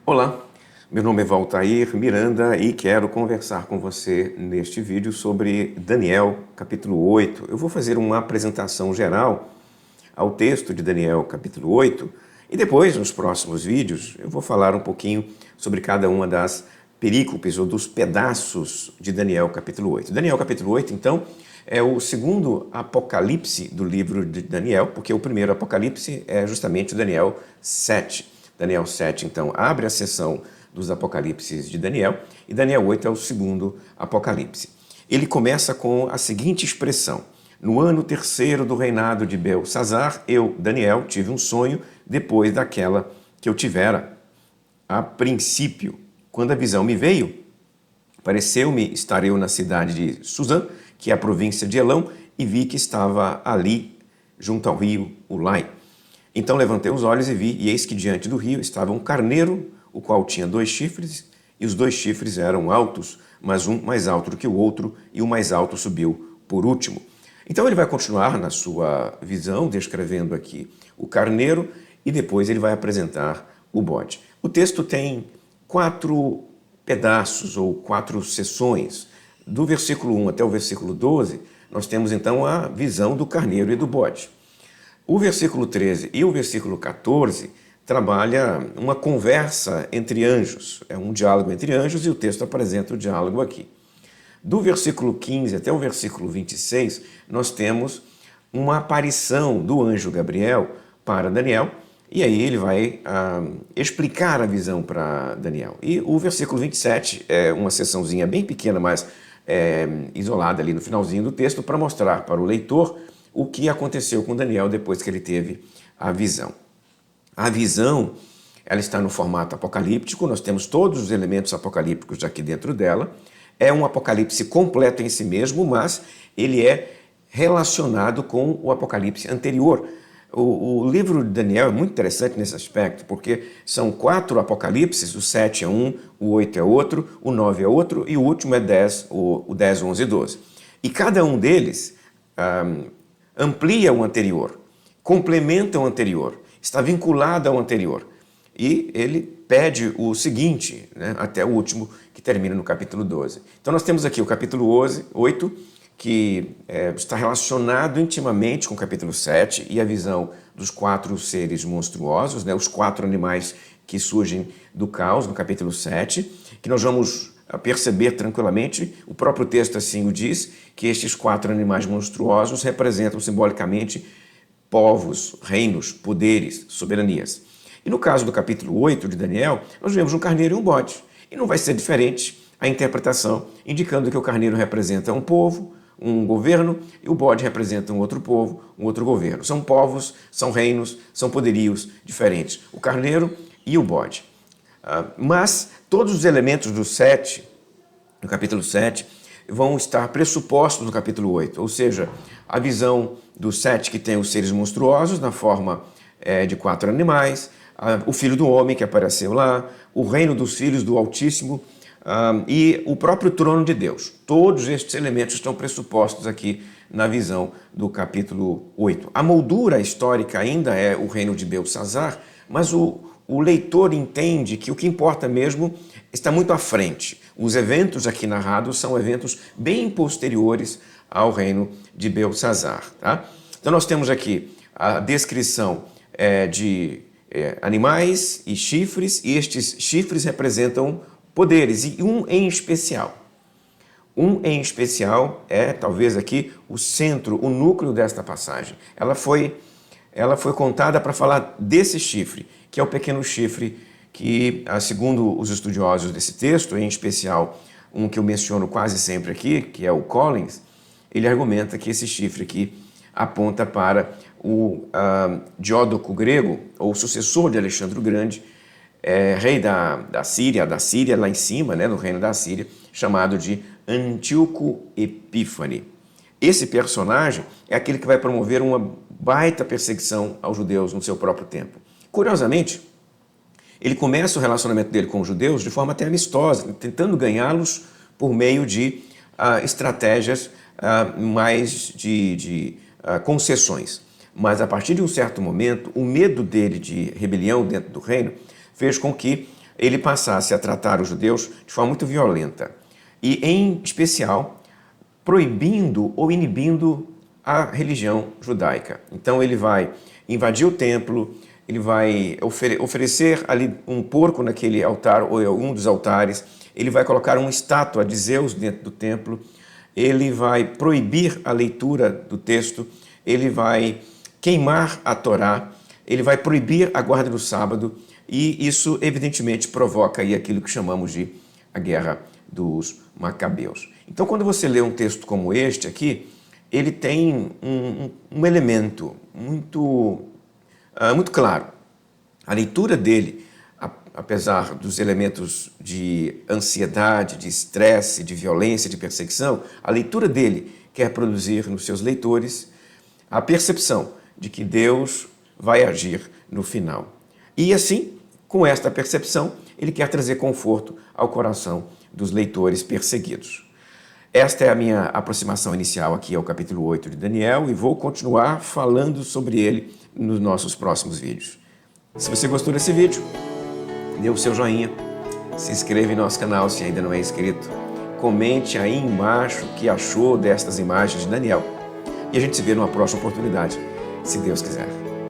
Olá, meu nome é Valtair Miranda e quero conversar com você neste vídeo sobre Daniel, capítulo 8. Eu vou fazer uma apresentação geral ao texto de Daniel, capítulo 8, e depois, nos próximos vídeos, eu vou falar um pouquinho sobre cada uma das perícopes ou dos pedaços de Daniel, capítulo 8. Daniel, capítulo 8, então, é o segundo apocalipse do livro de Daniel, porque o primeiro apocalipse é justamente Daniel 7. Daniel 7, então, abre a sessão dos apocalipses de Daniel, e Daniel 8 é o segundo apocalipse. Ele começa com a seguinte expressão: no ano terceiro do reinado de Belsazzar, eu, Daniel, tive um sonho depois daquela que eu tivera a princípio. Quando a visão me veio, pareceu-me estar eu na cidade de Suzã, que é a província de Elão, e vi que estava ali, junto ao rio Ulai. Então levantei os olhos e vi, e eis que diante do rio estava um carneiro, o qual tinha 2 chifres, e os 2 chifres eram altos, mas um mais alto do que o outro, e o mais alto subiu por último. Então ele vai continuar na sua visão, descrevendo aqui o carneiro, e depois ele vai apresentar o bode. O texto tem 4 pedaços, ou 4 sessões. Do versículo 1 até o versículo 12, nós temos então a visão do carneiro e do bode. O versículo 13 e o versículo 14 trabalha uma conversa entre anjos, é um diálogo entre anjos e o texto apresenta o diálogo aqui. Do versículo 15 até o versículo 26, nós temos uma aparição do anjo Gabriel para Daniel, e aí ele vai explicar a visão para Daniel. E o versículo 27 é uma seçãozinha bem pequena, mas isolada ali no finalzinho do texto, para mostrar para o leitor o que aconteceu com Daniel depois que ele teve a visão. A visão, ela está no formato apocalíptico, nós temos todos os elementos apocalípticos aqui dentro dela. É um apocalipse completo em si mesmo, mas ele é relacionado com o apocalipse anterior. O livro de Daniel é muito interessante nesse aspecto, porque são 4 apocalipses, o 7 é um, o 8 é outro, o 9 é outro e o último é 10, o 10, 11 e 12. E cada um deles amplia o anterior, complementa o anterior, está vinculado ao anterior. E ele pede o seguinte, né, até o último, que termina no capítulo 12. Então nós temos aqui o capítulo 8, que está relacionado intimamente com o capítulo 7 e a visão dos 4 seres monstruosos, né, os 4 animais que surgem do caos no capítulo 7, que nós vamos perceber tranquilamente, o próprio texto assim o diz, que estes 4 animais monstruosos representam simbolicamente povos, reinos, poderes, soberanias. E no caso do capítulo 8 de Daniel, nós vemos um carneiro e um bode. E não vai ser diferente a interpretação, indicando que o carneiro representa um povo, um governo, e o bode representa um outro povo, um outro governo. São povos, são reinos, são poderios diferentes. O carneiro e o bode. Mas todos os elementos do 7, no capítulo 7, vão estar pressupostos no capítulo 8, ou seja, a visão do 7 que tem os seres monstruosos na forma de 4 animais, o filho do homem que apareceu lá, o reino dos filhos do Altíssimo e o próprio trono de Deus. Todos estes elementos estão pressupostos aqui na visão do capítulo 8. A moldura histórica ainda é o reino de Belsazzar, mas o leitor entende que o que importa mesmo está muito à frente. Os eventos aqui narrados são eventos bem posteriores ao reino de Belsazzar. Tá? Então nós temos aqui a descrição de animais e chifres, e estes chifres representam poderes, e um em especial. Um em especial é talvez aqui o centro, o núcleo desta passagem. Ela foi contada para falar desse chifre, que é o pequeno chifre que, segundo os estudiosos desse texto, em especial um que eu menciono quase sempre aqui, que é o Collins, ele argumenta que esse chifre aqui aponta para o Diódoco grego, ou sucessor de Alexandre o Grande, rei da Síria lá em cima, né, no reino da Síria, chamado de Antíoco Epífane. Esse personagem é aquele que vai promover uma baita perseguição aos judeus no seu próprio tempo. Curiosamente, ele começa o relacionamento dele com os judeus de forma até amistosa, tentando ganhá-los por meio de estratégias mais de concessões. Mas a partir de um certo momento, o medo dele de rebelião dentro do reino fez com que ele passasse a tratar os judeus de forma muito violenta e, em especial, proibindo ou inibindo a religião judaica. Então ele vai invadir o templo, ele vai oferecer ali um porco naquele altar ou em um dos altares, ele vai colocar uma estátua de Zeus dentro do templo, ele vai proibir a leitura do texto, ele vai queimar a Torá, ele vai proibir a guarda do sábado e isso evidentemente provoca aí aquilo que chamamos de a Guerra dos Macabeus. Então quando você lê um texto como este aqui, ele tem um elemento muito claro. A leitura dele, apesar dos elementos de ansiedade, de estresse, de violência, de perseguição, a leitura dele quer produzir nos seus leitores a percepção de que Deus vai agir no final. E assim, com esta percepção, ele quer trazer conforto ao coração dos leitores perseguidos. Esta é a minha aproximação inicial aqui ao capítulo 8 de Daniel e vou continuar falando sobre ele nos nossos próximos vídeos. Se você gostou desse vídeo, dê o seu joinha, se inscreva em nosso canal se ainda não é inscrito, comente aí embaixo o que achou destas imagens de Daniel e a gente se vê numa próxima oportunidade, se Deus quiser.